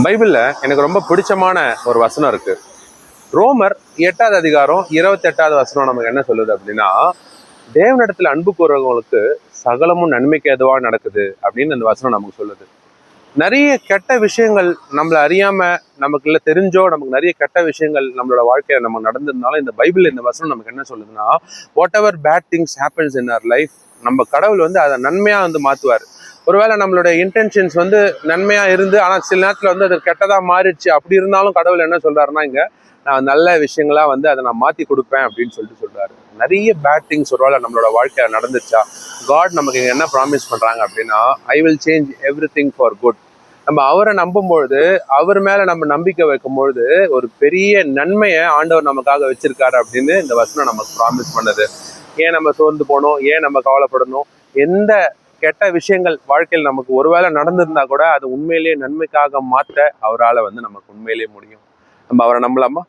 பைபிள்ல எனக்கு ரொம்ப பிடிச்சமான ஒரு வசனம் இருக்கு. ரோமர் 8வது அதிகாரம் 28வது வசனம் நமக்கு என்ன சொல்லுது அப்படின்னா, தேவனிடத்துல அன்பு கூறவங்களுக்கு சகலமும் நன்மைக்கு எதுவா நடக்குது அப்படின்னு அந்த வசனம் நமக்கு சொல்லுது. நிறைய கெட்ட விஷயங்கள் நம்மள அறியாம நமக்குள்ள தெரிஞ்சோ நமக்கு நிறைய கெட்ட விஷயங்கள் நம்மளோட வாழ்க்கையில நம்ம நடந்திருந்தாலும் இந்த பைபிள் இந்த வசனம் நமக்கு என்ன சொல்லுதுன்னா, whatever bad things happens in our life, நம்ம கடவுள் அதை நன்மையா மாத்துவார். ஒருவேளை நம்மளுடைய இன்டென்ஷன்ஸ் நன்மையா இருந்து ஆனா சில நேரத்துல அது கெட்டதா மாறிடுச்சு, அப்படி இருந்தாலும் கடவுள் என்ன சொல்றாருன்னா, இங்க நான் நல்ல விஷயங்களா அதை நான் மாத்தி கொடுப்பேன் அப்படின்னு சொல்றாரு. நிறைய பேட் திங்ஸ் ஒருவேளை நம்மளோட வாழ்க்கையில நடந்துச்சா, காட் நமக்கு இங்க என்ன ப்ராமிஸ் பண்றாங்க அப்படின்னா, I will change every thing for good. நம்ம அவரை நம்பும் பொழுது, அவர் மேல நம்ம நம்பிக்கை வைக்கும் பொழுது ஒரு பெரிய நன்மையை ஆண்டவர் நமக்காக வச்சிருக்காரு அப்படின்னு இந்த வசனம் நமக்கு ப்ராமிஸ் பண்ணுது. ஏன் நம்ம சோர்ந்து போகணும், ஏன் நம்ம கவலைப்படணும்? எந்த கெட்ட விஷயங்கள் வாழ்க்கையில் நமக்கு ஒருவேளை நடந்திருந்தா கூட அது உண்மையிலேயே நன்மைக்காக மாற்ற அவரால் நமக்கு உண்மையிலேயே முடியும். நம்ம அவரை நம்பலாமா?